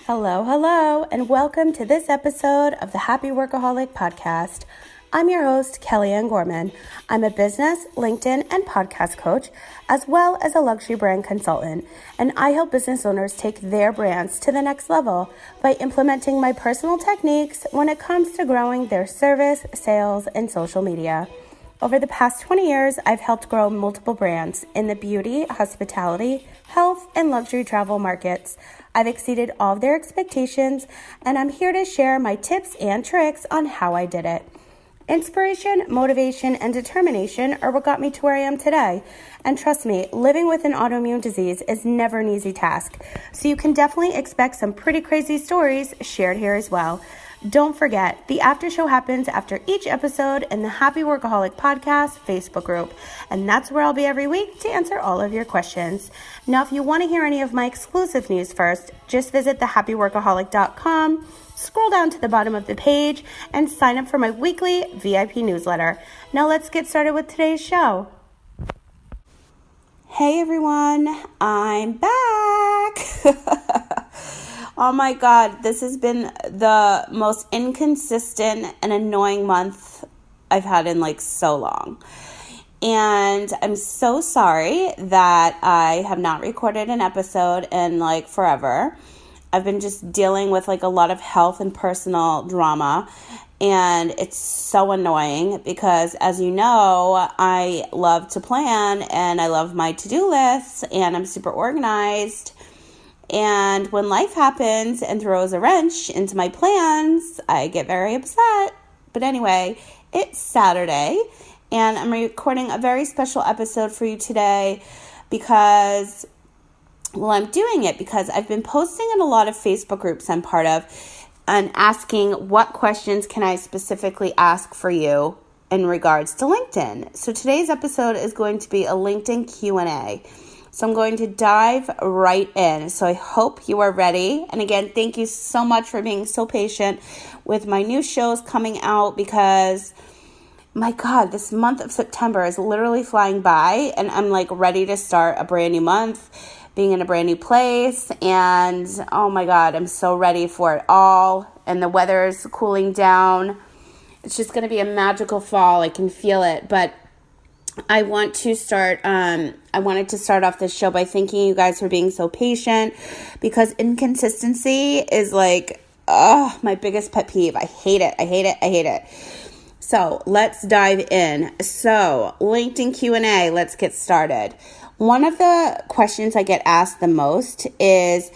Hello, hello, and welcome to this episode of the Happy Workaholic Podcast. I'm your host, Kellyanne Gorman. I'm a business, LinkedIn, and podcast coach, as well as a luxury brand consultant, and I help business owners take their brands to the next level by implementing my personal techniques when it comes to growing their service, sales, and social media. Over the past 20 years, I've helped grow multiple brands in the beauty, hospitality, health, and luxury travel markets. I've exceeded all of their expectations, and I'm here to share my tips and tricks on how I did it. Inspiration, motivation, and determination are what got me to where I am today. And trust me, living with an autoimmune disease is never an easy task. So you can definitely expect some pretty crazy stories shared here as well. Don't forget, the after show happens after each episode in the Happy Workaholic Podcast Facebook group, and that's where I'll be every week to answer all of your questions. Now, if you want to hear any of my exclusive news first, just visit thehappyworkaholic.com, scroll down to the bottom of the page, and sign up for my weekly VIP newsletter. Now, let's get started with today's show. Hey everyone, I'm back. Oh my God, this has been the most inconsistent and annoying month I've had in so long. And I'm so sorry that I have not recorded an episode in forever. I've been just dealing with a lot of health and personal drama. And it's so annoying because, as you know, I love to plan and I love my to-do lists and I'm super organized. And when life happens and throws a wrench into my plans, I get very upset. But anyway, it's Saturday and I'm recording a very special episode for you today because, I'm doing it because I've been posting in a lot of Facebook groups I'm part of and asking what questions can I specifically ask for you in regards to LinkedIn. So today's episode is going to be a LinkedIn Q&A. So I'm going to dive right in. So I hope you are ready. And again, thank you so much for being so patient with my new shows coming out because, my God, this month of September is literally flying by and I'm ready to start a brand new month, being in a brand new place. And oh my God, I'm so ready for it all. And the weather is cooling down. It's just going to be a magical fall. I can feel it. But I wanted to start off this show by thanking you guys for being so patient because inconsistency is my biggest pet peeve. I hate it. So let's dive in. So LinkedIn Q&A, let's get started. One of the questions I get asked the most is,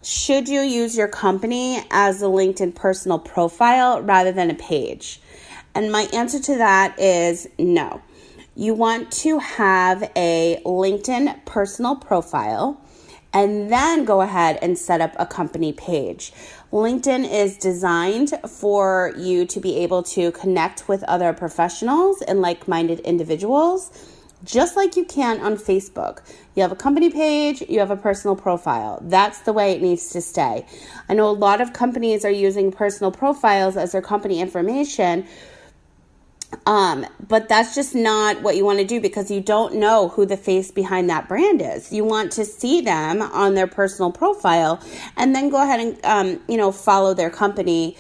should you use your company as a LinkedIn personal profile rather than a page? And my answer to that is no. You want to have a LinkedIn personal profile and then go ahead and set up a company page. LinkedIn is designed for you to be able to connect with other professionals and like-minded individuals, just like you can on Facebook. You have a company page, you have a personal profile. That's the way it needs to stay. I know a lot of companies are using personal profiles as their company information, but that's just not what you want to do because you don't know who the face behind that brand is. You want to see them on their personal profile and then go ahead and, follow their company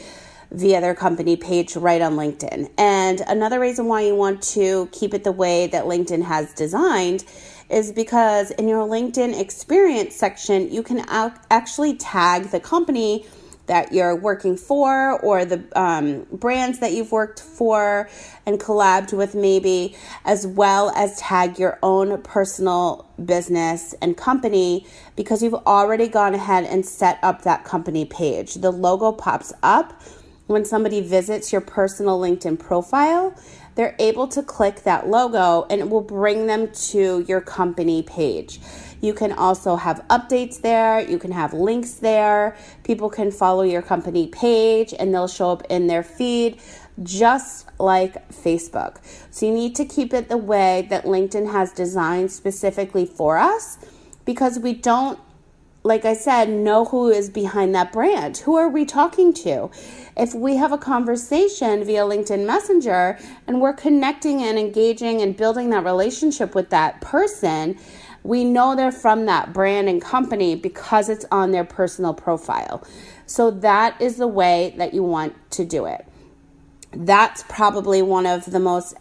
via their company page right on LinkedIn. And another reason why you want to keep it the way that LinkedIn has designed is because in your LinkedIn experience section, you can actually tag the company that you're working for or the brands that you've worked for and collabed with maybe, as well as tag your own personal business and company because you've already gone ahead and set up that company page. The logo pops up when somebody visits your personal LinkedIn profile. They're able to click that logo and it will bring them to your company page. You can also have updates there. You can have links there. People can follow your company page and they'll show up in their feed just like Facebook. So you need to keep it the way that LinkedIn has designed specifically for us because we don't, like I said, know who is behind that brand. Who are we talking to? If we have a conversation via LinkedIn Messenger and we're connecting and engaging and building that relationship with that person, We know they're from that brand and company because it's on their personal profile. So that is the way that you want to do it. That's probably one of the most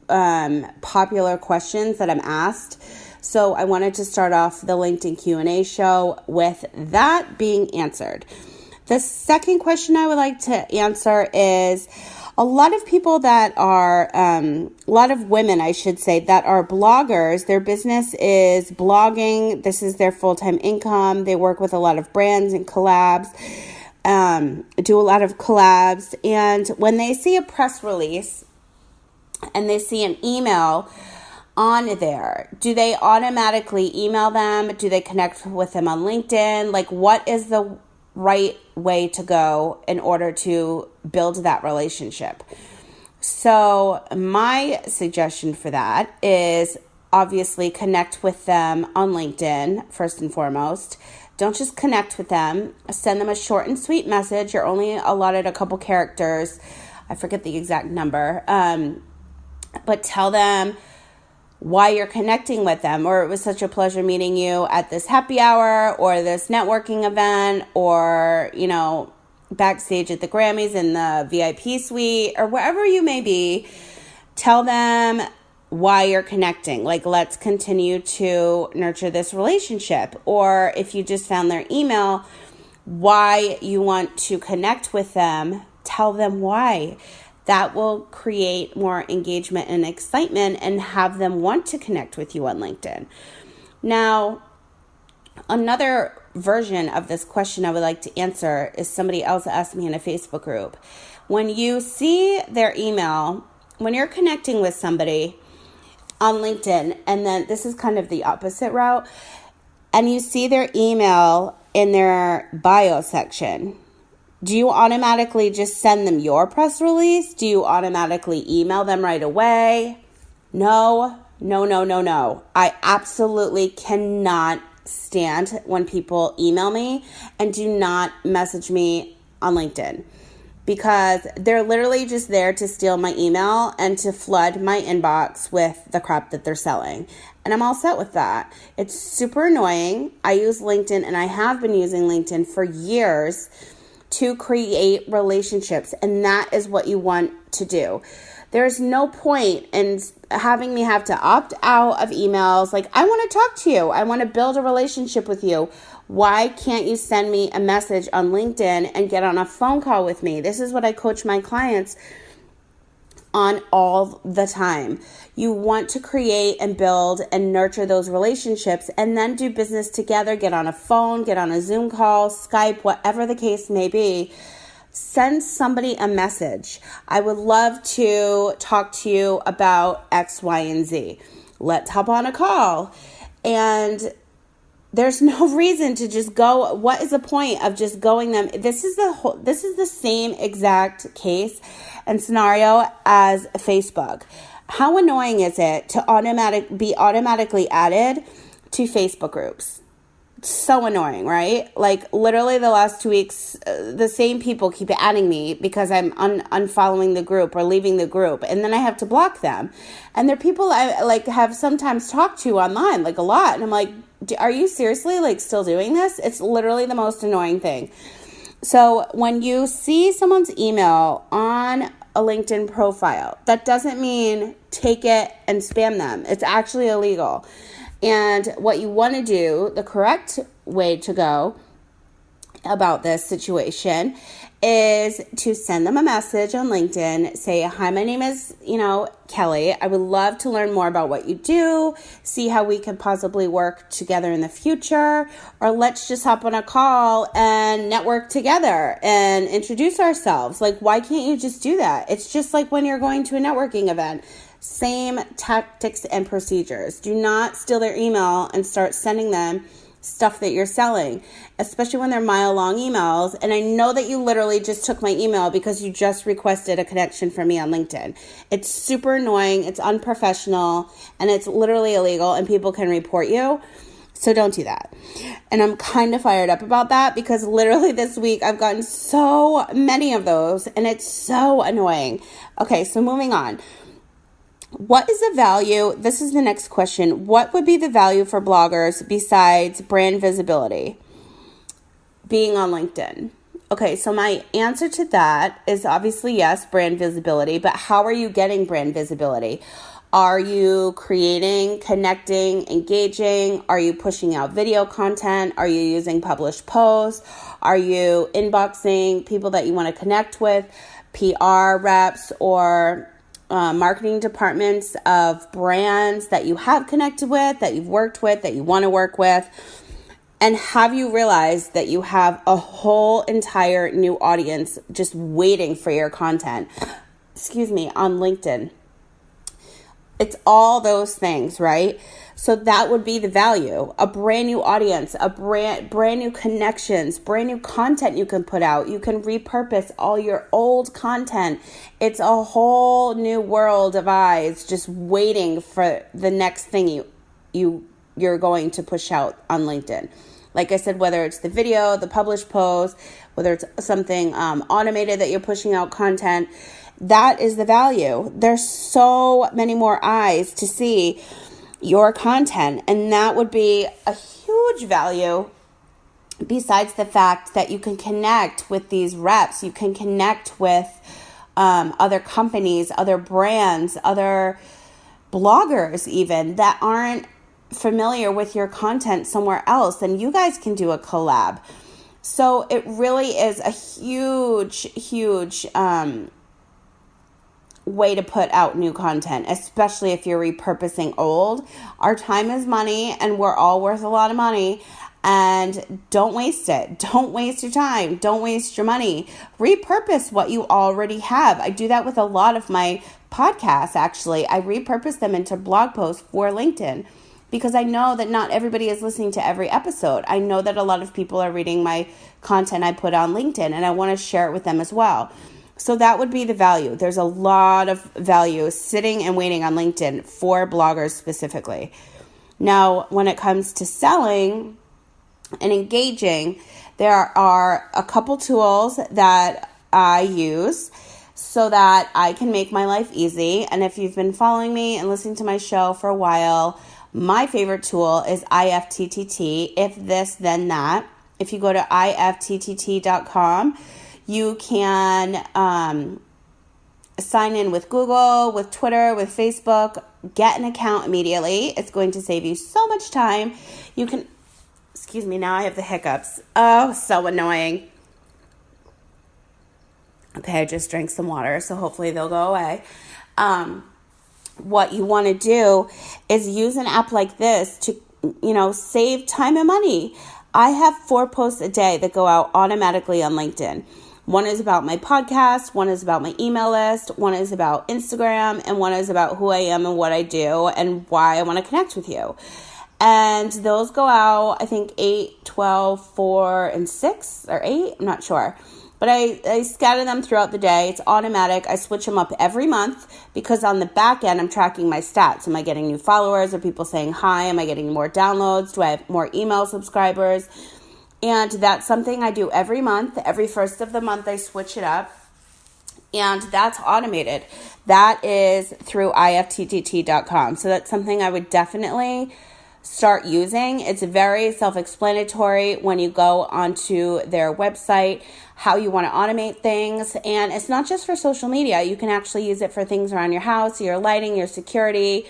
popular questions that I'm asked. So I wanted to start off the LinkedIn Q&A show with that being answered. The second question I would like to answer is a lot of people that are, a lot of women, I should say, that are bloggers. Their business is blogging. This is their full-time income. They work with a lot of brands and collabs, do a lot of collabs. And when they see a press release and they see an email on there, do they automatically email them? Do they connect with them on LinkedIn? Like, what is the right way to go in order to build that relationship? So my suggestion for that is obviously connect with them on LinkedIn first and foremost. Don't just connect with them. Send them a short and sweet message. You're only allotted a couple characters. I forget the exact number. But tell them why you're connecting with them, or it was such a pleasure meeting you at this happy hour or this networking event, or, you know, backstage at the Grammys in the VIP suite, or wherever you may be. Tell them why you're connecting. Like, let's continue to nurture this relationship. Or if you just found their email, why you want to connect with them, tell them why. That will create more engagement and excitement and have them want to connect with you on LinkedIn. Now, another version of this question I would like to answer is somebody else asked me in a Facebook group. When you see their email, when you're connecting with somebody on LinkedIn, and then this is kind of the opposite route, and you see their email in their bio section, do you automatically just send them your press release? Do you automatically email them right away? No. I absolutely cannot stand when people email me and do not message me on LinkedIn, because they're literally just there to steal my email and to flood my inbox with the crap that they're selling. And I'm all set with that. It's super annoying. I use LinkedIn, and I have been using LinkedIn for years to create relationships, and that is what you want to do. There's no point in having me have to opt out of emails. Like, I want to talk to you. I want to build a relationship with you. Why can't you send me a message on LinkedIn and get on a phone call with me? This is what I coach my clients on all the time. You want to create and build and nurture those relationships, and then do business together. Get on a phone, get on a Zoom call, Skype, whatever the case may be. Send somebody a message. I would love to talk to you about X, Y, and Z. Let's hop on a call. And there's no reason to just go. What is the point of just going them? This is the same exact case and scenario as Facebook. How annoying is it to be automatically added to Facebook groups? So annoying, right? Like, literally the last 2 weeks, the same people keep adding me because I'm unfollowing the group or leaving the group, and then I have to block them. And they're people I like have sometimes talked to online, like a lot, and I'm like, are you seriously like still doing this? It's literally the most annoying thing. So when you see someone's email on a LinkedIn profile, that doesn't mean take it and spam them. It's actually illegal. And what you want to do, the correct way to go about this situation, is to send them a message on LinkedIn. Say, hi, my name is, Kelly. I would love to learn more about what you do, see how we can possibly work together in the future, or let's just hop on a call and network together and introduce ourselves. Like, why can't you just do that? It's just like when you're going to a networking event. Same tactics and procedures. Do not steal their email and start sending them stuff that you're selling, especially when they're mile-long emails. And I know that you literally just took my email because you just requested a connection from me on LinkedIn. It's super annoying, it's unprofessional, and it's literally illegal, and people can report you. So don't do that. And I'm kind of fired up about that because literally this week I've gotten so many of those, and it's so annoying. Okay, so moving on. What is the value? This is the next question. What would be the value for bloggers besides brand visibility? Being on LinkedIn. Okay, so my answer to that is obviously yes, brand visibility, but how are you getting brand visibility? Are you creating, connecting, engaging? Are you pushing out video content? Are you using published posts? Are you inboxing people that you want to connect with, PR reps or marketing departments of brands that you have connected with, that you've worked with, that you want to work with? And have you realized that you have a whole entire new audience just waiting for your content? On LinkedIn. It's all those things, right? So that would be the value. A brand new audience, a brand new connections, brand new content you can put out. You can repurpose all your old content. It's a whole new world of eyes just waiting for the next thing you're going to push out on LinkedIn. Like I said, whether it's the video, the published post, whether it's something automated that you're pushing out content, that is the value. There's so many more eyes to see your content, and that would be a huge value besides the fact that you can connect with these reps. You can connect with other companies, other brands, other bloggers even that aren't familiar with your content somewhere else, and you guys can do a collab. So it really is a huge way to put out new content, especially if you're repurposing old. Our time is money, and we're all worth a lot of money. And don't waste it. Don't waste your time. Don't waste your money. Repurpose what you already have. I do that with a lot of my podcasts, actually. I repurpose them into blog posts for LinkedIn because I know that not everybody is listening to every episode. I know that a lot of people are reading my content I put on LinkedIn, and I want to share it with them as well. So that would be the value. There's a lot of value sitting and waiting on LinkedIn for bloggers specifically. Now, when it comes to selling and engaging, there are a couple tools that I use so that I can make my life easy. And if you've been following me and listening to my show for a while, my favorite tool is IFTTT, if this, then that. If you go to ifttt.com, you can sign in with Google, with Twitter, with Facebook, get an account immediately. It's going to save you so much time. You can, now I have the hiccups. Oh, so annoying. Okay, I just drank some water, so hopefully they'll go away. What you want to do is use an app like this to, save time and money. I have 4 posts a day that go out automatically on LinkedIn. One is about my podcast, one is about my email list, one is about Instagram, and one is about who I am and what I do and why I want to connect with you. And those go out, I think 8, 12, 4, and 6, or 8, I'm not sure. But I scatter them throughout the day. It's automatic. I switch them up every month because on the back end, I'm tracking my stats. Am I getting new followers? Are people saying hi? Am I getting more downloads? Do I have more email subscribers? And that's something I do every month. Every first of the month, I switch it up. And that's automated. That is through ifttt.com. So that's something I would definitely start using. It's very self-explanatory when you go onto their website, how you want to automate things. And it's not just for social media. You can actually use it for things around your house, your lighting, your security,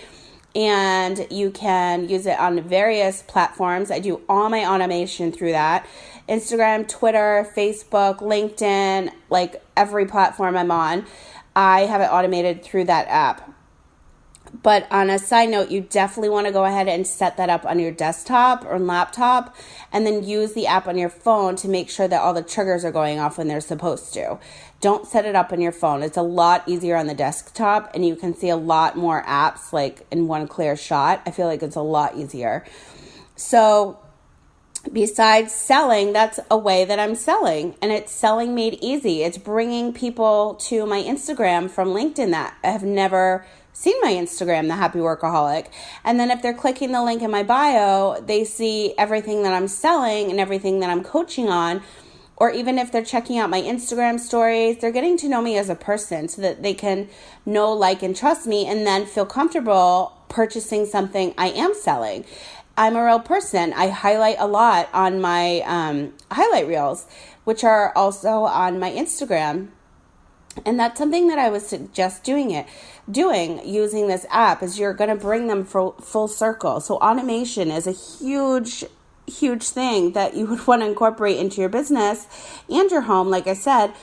and you can use it on various platforms. I do all my automation through that. Instagram, Twitter, Facebook, LinkedIn, like every platform I'm on, I have it automated through that app. But on a side note, you definitely want to go ahead and set that up on your desktop or laptop and then use the app on your phone to make sure that all the triggers are going off when they're supposed to. Don't set it up on your phone. It's a lot easier on the desktop and you can see a lot more apps like in one clear shot. I feel like it's a lot easier. So besides selling, that's a way that I'm selling, and it's selling made easy. It's bringing people to my Instagram from LinkedIn that have never seen my Instagram, The Happy Workaholic. And then if they're clicking the link in my bio, they see everything that I'm selling and everything that I'm coaching on, or even if they're checking out my Instagram stories, they're getting to know me as a person so that they can know, like, and trust me, and then feel comfortable purchasing something I am selling. I'm a real person. I highlight a lot on my highlight reels, which are also on my Instagram. And that's something that I would suggest doing using this app, is you're going to bring them full circle. So automation is a huge thing that you would want to incorporate into your business and your home, like I said,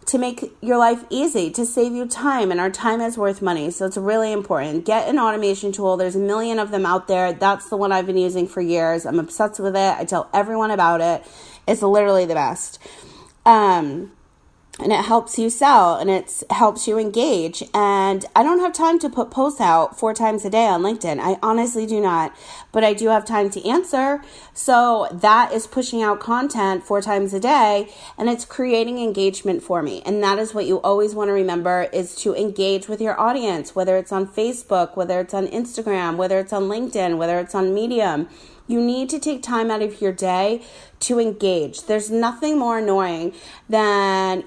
to make your life easy, to save you time, and our time is worth money. So it's really important. Get an automation tool. There's a million of them out there. That's the one I've been using for years. I'm obsessed with it. I tell everyone about it. It's literally the best. And it helps you sell, and it helps you engage. And I don't have time to put posts out 4 times a day on LinkedIn. I honestly do not, but I do have time to answer. So that is pushing out content 4 times a day, and it's creating engagement for me. And that is what you always want to remember, is to engage with your audience, whether it's on Facebook, whether it's on Instagram, whether it's on LinkedIn, whether it's on Medium. You need to take time out of your day to engage. There's nothing more annoying than,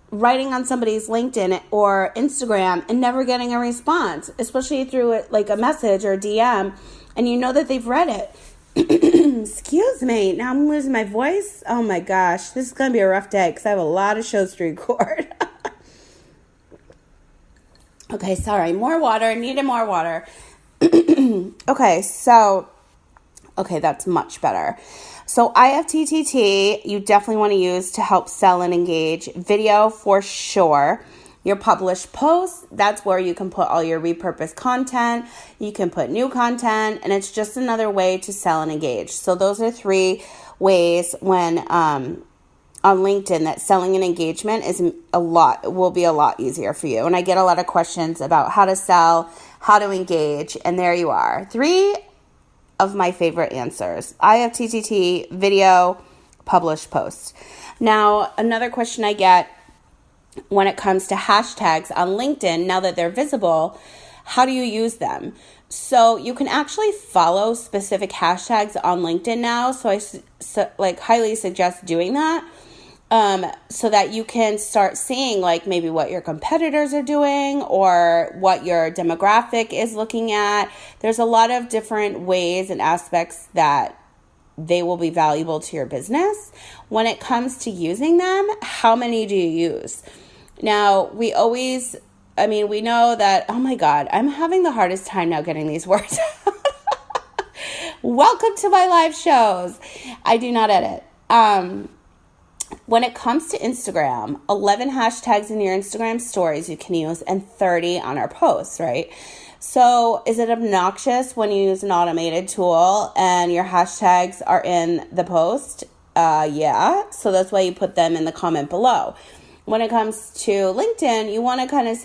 writing on somebody's LinkedIn or Instagram and never getting a response, especially through like a message or a DM, and you know that they've read it. Excuse me. Now I'm losing my voice. Oh my gosh. This is going to be a rough day because I have a lot of shows to record. Okay, sorry. More water. Needed more water. Okay, that's much better. So IFTTT, you definitely want to use to help sell and engage. Video for sure. Your published posts, that's where you can put all your repurposed content. You can put new content, and it's just another way to sell and engage. So those are 3 ways when on LinkedIn that selling and engagement will be a lot easier for you. And I get a lot of questions about how to sell, how to engage, and there you are. 3 of my favorite answers. IFTTT, video, published posts. Now, another question I get when it comes to hashtags on LinkedIn, now that they're visible, how do you use them? So you can actually follow specific hashtags on LinkedIn now. So I highly suggest doing that. So that you can start seeing like maybe what your competitors are doing or what your demographic is looking at. There's a lot of different ways and aspects that they will be valuable to your business. When it comes to using them, how many do you use? Now, we know that, oh my God, I'm having the hardest time now getting these words out. Welcome to my live shows. I do not edit. When it comes to Instagram, 11 hashtags in your Instagram stories you can use and 30 on our posts, right? So is it obnoxious when you use an automated tool and your hashtags are in the post? Yeah. So that's why you put them in the comment below. When it comes to LinkedIn, you want to kind of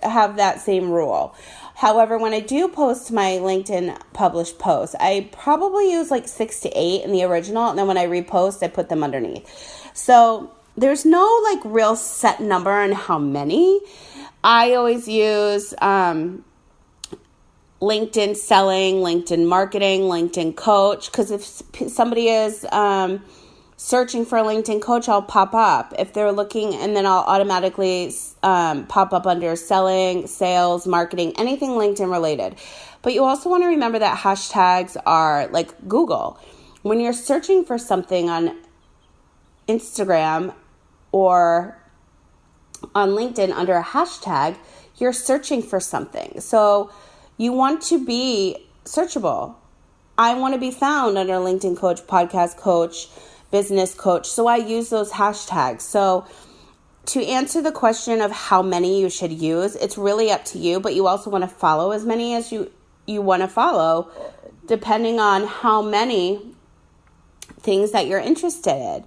have that same rule. However, when I do post my LinkedIn published posts, I probably use like 6 to 8 in the original. And then when I repost, I put them underneath. So there's no like real set number on how many. I always use LinkedIn selling, LinkedIn marketing, LinkedIn coach. Because if somebody is searching for a LinkedIn coach, I'll pop up. If they're looking, and then I'll automatically pop up under selling, sales, marketing, anything LinkedIn related. But you also want to remember that hashtags are like Google. When you're searching for something on Instagram or on LinkedIn under a hashtag, you're searching for something. So you want to be searchable. I want to be found under LinkedIn coach, podcast coach, business coach. So I use those hashtags. So to answer the question of how many you should use, it's really up to you, but you also want to follow as many as you want to follow, depending on how many things that you're interested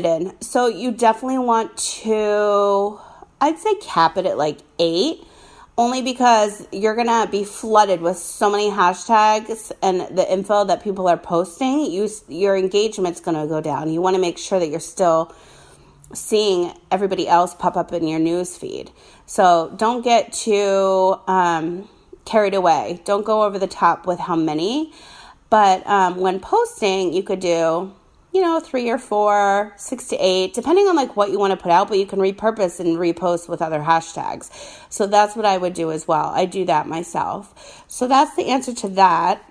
in. So you definitely want to, I'd say cap it at like 8, only because you're going to be flooded with so many hashtags and the info that people are posting. Your engagement's going to go down. You want to make sure that you're still seeing everybody else pop up in your news feed. So don't get too carried away. Don't go over the top with how many. But when posting, you could do, 3 or 4, 6 to 8, depending on like what you want to put out, but you can repurpose and repost with other hashtags. So that's what I would do as well. I do that myself. So that's the answer to that.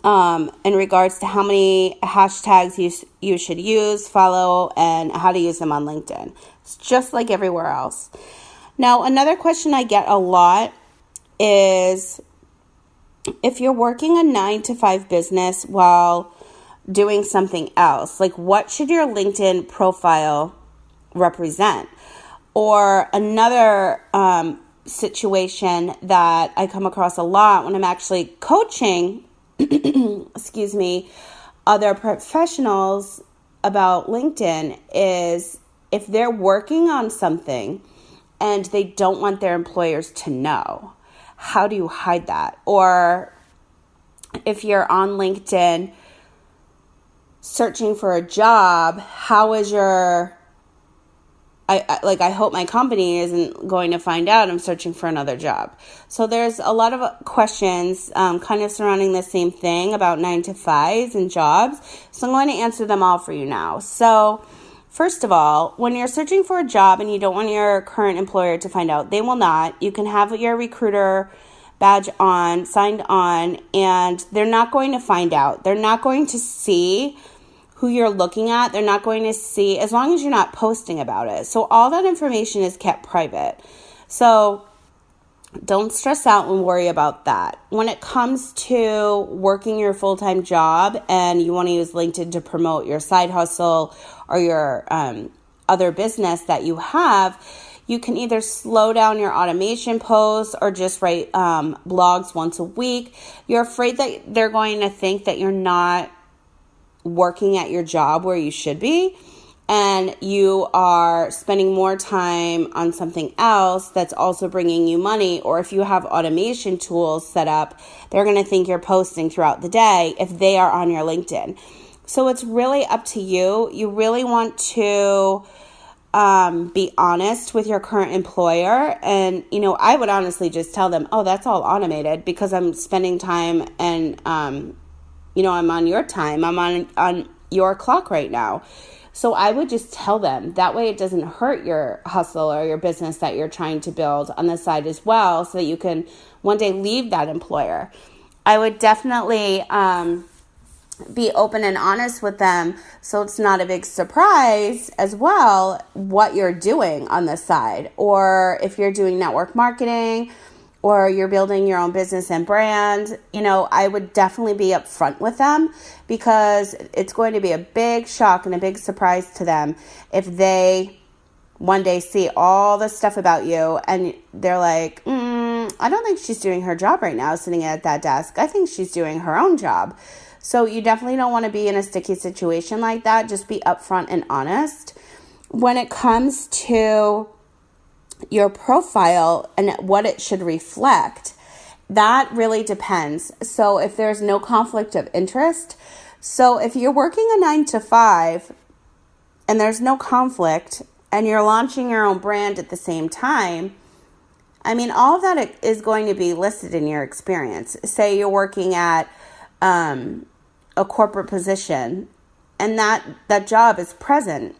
In regards to how many hashtags you should use, follow, and how to use them on LinkedIn. It's just like everywhere else. Now, another question I get a lot is if you're working a 9-to-5 business while doing something else, like what should your LinkedIn profile represent? Or another situation that I come across a lot when I'm actually coaching other professionals about LinkedIn is if they're working on something and they don't want their employers to know, how do you hide that? Or if you're on LinkedIn searching for a job, how is your... I hope my company isn't going to find out I'm searching for another job. So there's a lot of questions kind of surrounding the same thing about 9-to-5s and jobs. So I'm going to answer them all for you now. So first of all, when you're searching for a job and you don't want your current employer to find out, they will not. You can have your recruiter badge on, signed on, and they're not going to find out. They're not going to see who you're looking at. They're not going to see, as long as you're not posting about it. So all that information is kept private. So don't stress out and worry about that. When it comes to working your full-time job and you want to use LinkedIn to promote your side hustle or your other business that you have, you can either slow down your automation posts or just write blogs once a week. You're afraid that they're going to think that you're not working at your job where you should be, and you are spending more time on something else that's also bringing you money. Or if you have automation tools set up, they're going to think you're posting throughout the day if they are on your LinkedIn. So it's really up to you. You really want to be honest with your current employer. And, I would honestly just tell them, oh, that's all automated because I'm spending time and, I'm on your time. I'm on your clock right now. So I would just tell them. That way it doesn't hurt your hustle or your business that you're trying to build on the side as well, so that you can one day leave that employer. I would definitely be open and honest with them so it's not a big surprise as well what you're doing on the side. Or if you're doing network marketing or you're building your own business and brand, I would definitely be upfront with them, because it's going to be a big shock and a big surprise to them if they one day see all this stuff about you and they're like, I don't think she's doing her job right now sitting at that desk. I think she's doing her own job. So you definitely don't want to be in a sticky situation like that. Just be upfront and honest. When it comes to your profile and what it should reflect, that really depends. So if there's no conflict of interest, so if you're working a 9-to-5 and there's no conflict and you're launching your own brand at the same time, all of that is going to be listed in your experience. Say you're working at a corporate position and that job is present.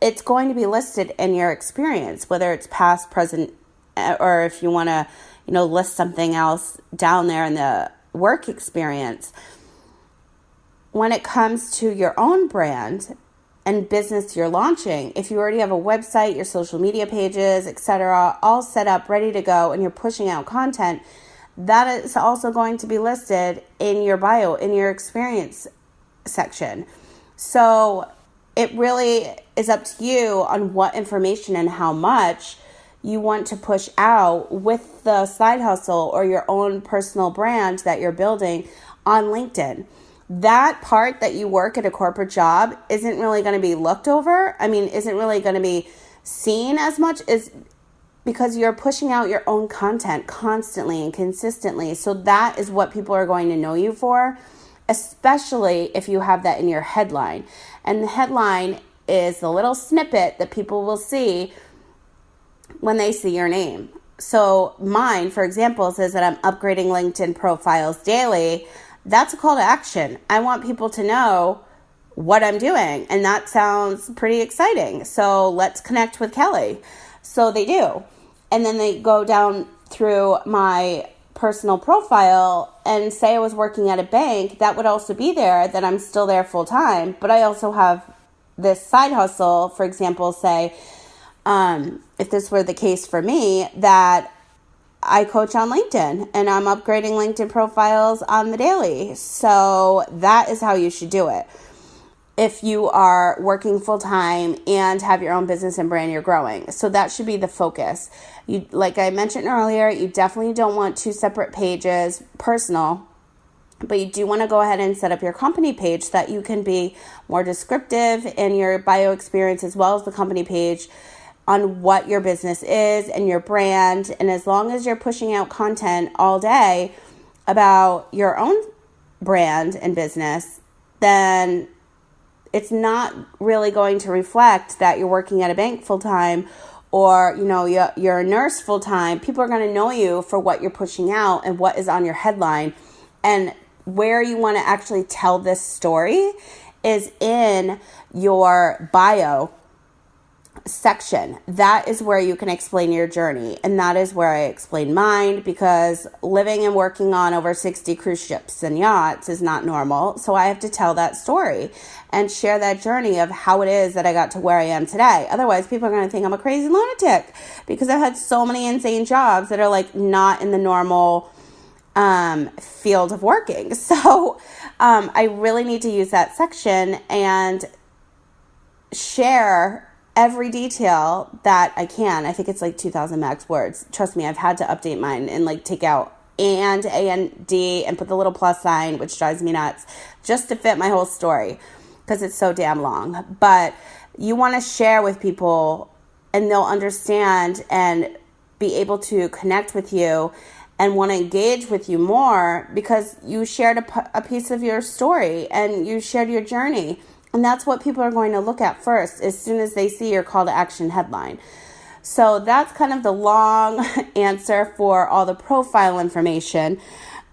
It's going to be listed in your experience, whether it's past, present, or if you want to, list something else down there in the work experience. When it comes to your own brand and business you're launching, if you already have a website, your social media pages, etc., all set up, ready to go, and you're pushing out content, that is also going to be listed in your bio, in your experience section. So it really is up to you on what information and how much you want to push out with the side hustle or your own personal brand that you're building on LinkedIn. That part that you work at a corporate job isn't really going to be looked over. Isn't really going to be seen as much as because you're pushing out your own content constantly and consistently. So that is what people are going to know you for, especially if you have that in your headline. And the headline is the little snippet that people will see when they see your name. So mine, for example, says that I'm upgrading LinkedIn profiles daily. That's a call to action. I want people to know what I'm doing. And that sounds pretty exciting. So let's connect with Kelly. So they do. And then they go down through my personal profile and say I was working at a bank. That would also be there, that I'm still there full time. But I also have this side hustle, for example, say, if this were the case for me, that I coach on LinkedIn and I'm upgrading LinkedIn profiles on the daily. So that is how you should do it. If you are working full time and have your own business and brand, you're growing. So that should be the focus. You, like I mentioned earlier, you definitely don't want two separate pages, personal, but you do want to go ahead and set up your company page so that you can be more descriptive in your bio experience as well as the company page on what your business is and your brand. And as long as you're pushing out content all day about your own brand and business, then it's not really going to reflect that you're working at a bank full time, or you're a nurse full time. People are going to know you for what you're pushing out and what is on your headline. And where you want to actually tell this story is in your bio section. That is where you can explain your journey. And that is where I explain mine, because living and working on over 60 cruise ships and yachts is not normal. So I have to tell that story and share that journey of how it is that I got to where I am today. Otherwise, people are going to think I'm a crazy lunatic, because I've had so many insane jobs that are like not in the normal field of working. So I really need to use that section and share every detail that I can. I think it's like 2,000 max words. Trust me, I've had to update mine and like take out and and put the little plus sign, which drives me nuts, just to fit my whole story, because it's so damn long. But you want to share with people and they'll understand and be able to connect with you and want to engage with you more, because you shared a piece of your story and you shared your journey. And that's what people are going to look at first as soon as they see your call to action headline. So that's kind of the long answer for all the profile information.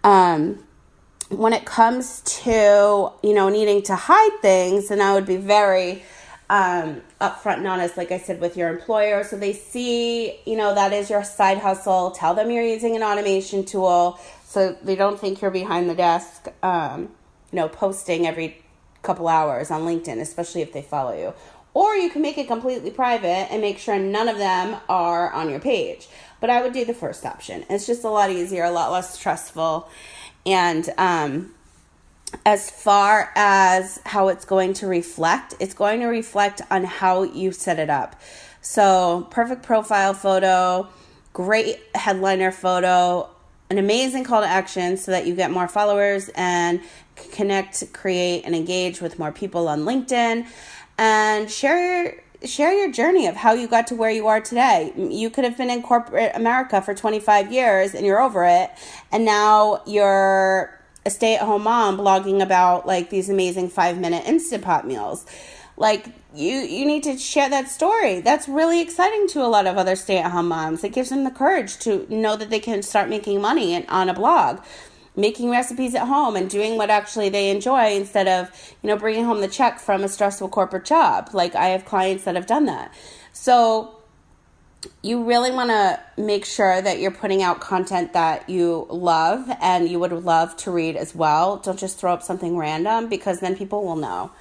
When it comes to, needing to hide things, then I would be very upfront and honest, like I said, with your employer. So they see, that is your side hustle. Tell them you're using an automation tool so they don't think you're behind the desk, posting every couple hours on LinkedIn, especially if they follow you. Or you can make it completely private and make sure none of them are on your page. But I would do the first option. It's just a lot easier, a lot less stressful. And as far as how it's going to reflect on how you set it up. So perfect profile photo, great headliner photo, an amazing call to action so that you get more followers and connect, create, and engage with more people on LinkedIn, and share your journey of how you got to where you are today. You could have been in corporate America for 25 years and you're over it, and now you're a stay-at-home mom blogging about like these amazing 5-minute Instant Pot meals. Like you need to share that story. That's really exciting to a lot of other stay-at-home moms. It gives them the courage to know that they can start making money on a blog, making recipes at home and doing what actually they enjoy instead of, bringing home the check from a stressful corporate job. Like I have clients that have done that. So you really want to make sure that you're putting out content that you love and you would love to read as well. Don't just throw up something random, because then people will know.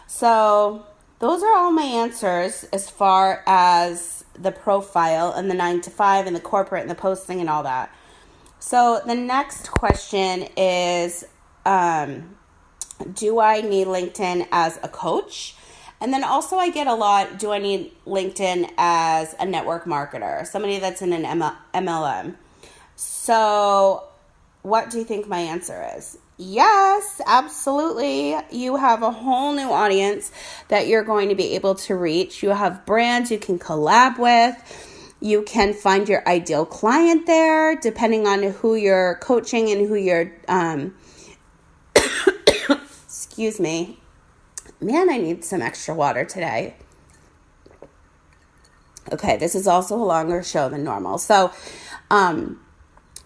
So those are all my answers as far as the profile and the 9 to 5 and the corporate and the posting and all that. So the next question is, do I need LinkedIn as a coach? And then also I get a lot, do I need LinkedIn as a network marketer, somebody that's in an MLM? So what do you think my answer is? Yes, absolutely. You have a whole new audience that you're going to be able to reach. You have brands you can collab with. You can find your ideal client there, depending on who you're coaching and who you're, excuse me. Man, I need some extra water today. Okay, this is also a longer show than normal. So,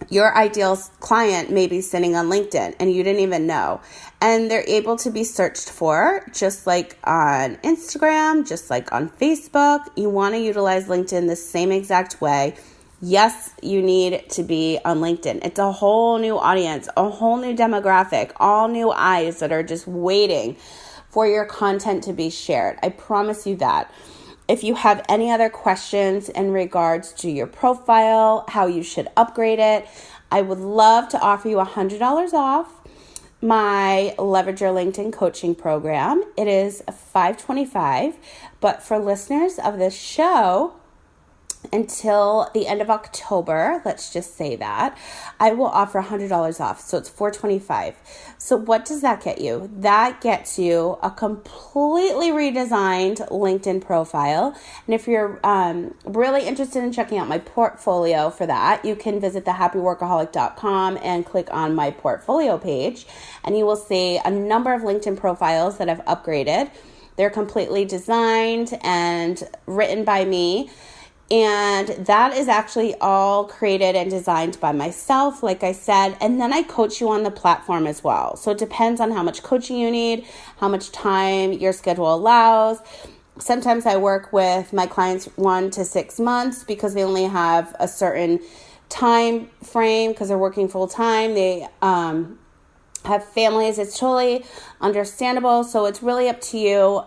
your ideal client may be sitting on LinkedIn and you didn't even know. And they're able to be searched for just like on Instagram, just like on Facebook. You want to utilize LinkedIn the same exact way. Yes, you need to be on LinkedIn. It's a whole new audience, a whole new demographic, all new eyes that are just waiting for your content to be shared. I promise you that. If you have any other questions in regards to your profile, how you should upgrade it, I would love to offer you $100 off my Leverage Your LinkedIn coaching program. It is $525, but for listeners of this show, until the end of October, let's just say that, I will offer $100 off. So it's $425. So what does that get you? That gets you a completely redesigned LinkedIn profile. And if you're really interested in checking out my portfolio for that, you can visit thehappyworkaholic.com and click on my portfolio page. And you will see a number of LinkedIn profiles that I've upgraded. They're completely designed and written by me. And that is actually all created and designed by myself, like I said. And then I coach you on the platform as well. So it depends on how much coaching you need, how much time your schedule allows. Sometimes I work with my clients 1 to 6 months because they only have a certain time frame because they're working full time. They have families. It's totally understandable. So it's really up to you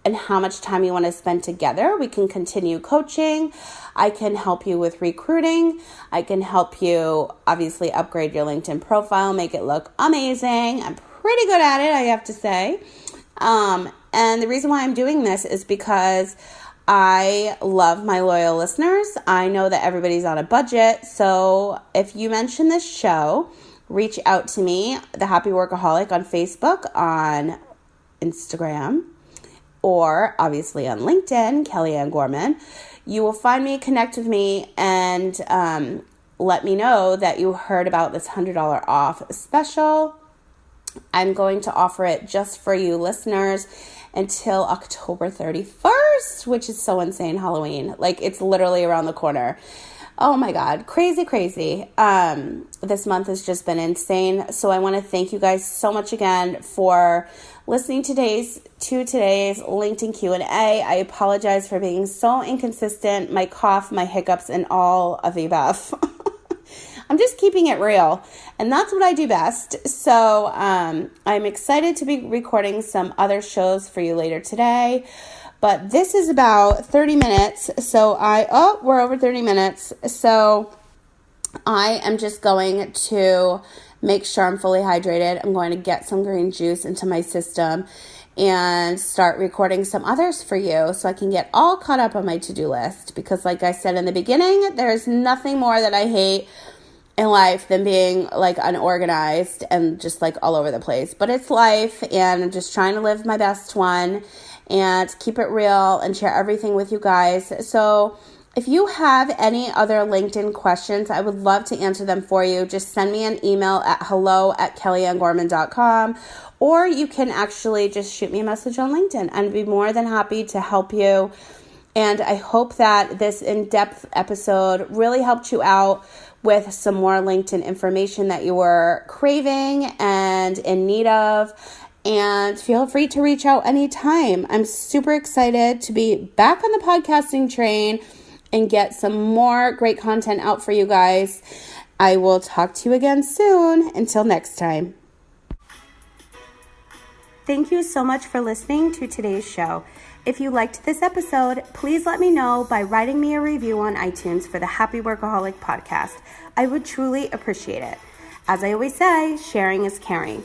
and how much time you want to spend together. We can continue coaching. I can help you with recruiting. I can help you obviously upgrade your LinkedIn profile, make it look amazing. I'm pretty good at it, I have to say. And the reason why I'm doing this is because I love my loyal listeners. I know that everybody's on a budget. So if you mention this show, reach out to me, The Happy Workaholic, on Facebook, on Instagram, or obviously on LinkedIn, Kellyanne Gorman. You will find me, connect with me, and let me know that you heard about this $100 off special. I'm going to offer it just for you listeners until October 31st, which is so insane, Halloween. Like, it's literally around the corner. Oh my God, crazy. This month has just been insane. So I want to thank you guys so much again for listening to today's LinkedIn Q&A. I apologize for being so inconsistent, my cough, my hiccups, and all of the above. I'm just keeping it real, and that's what I do best. So I'm excited to be recording some other shows for you later today. But this is about 30 minutes, so we're over 30 minutes. So I am just going to make sure I'm fully hydrated. I'm going to get some green juice into my system and start recording some others for you so I can get all caught up on my to-do list. Because like I said in the beginning, there's nothing more that I hate in life than being like unorganized and just like all over the place. But it's life, and I'm just trying to live my best one and keep it real and share everything with you guys. So if you have any other LinkedIn questions, I would love to answer them for you. Just send me an email at hello@kellyanngorman.com, or you can actually just shoot me a message on LinkedIn. I'd be more than happy to help you. And I hope that this in-depth episode really helped you out with some more LinkedIn information that you were craving and in need of. And feel free to reach out anytime. I'm super excited to be back on the podcasting train and get some more great content out for you guys. I will talk to you again soon. Until next time. Thank you so much for listening to today's show. If you liked this episode, please let me know by writing me a review on iTunes for the Happy Workaholic podcast. I would truly appreciate it. As I always say, sharing is caring.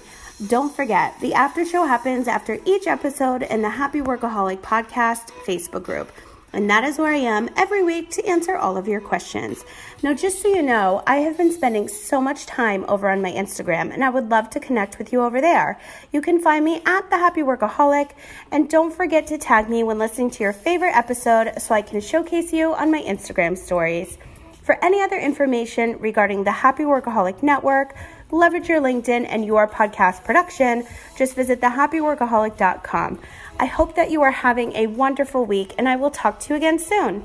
Don't forget, the after show happens after each episode in the Happy Workaholic podcast Facebook group. And that is where I am every week to answer all of your questions. Now, just so you know, I have been spending so much time over on my Instagram, and I would love to connect with you over there. You can find me at The Happy Workaholic, and don't forget to tag me when listening to your favorite episode so I can showcase you on my Instagram stories. For any other information regarding the Happy Workaholic Network, Leverage Your LinkedIn, and your podcast production, just visit thehappyworkaholic.com. I hope that you are having a wonderful week, and I will talk to you again soon.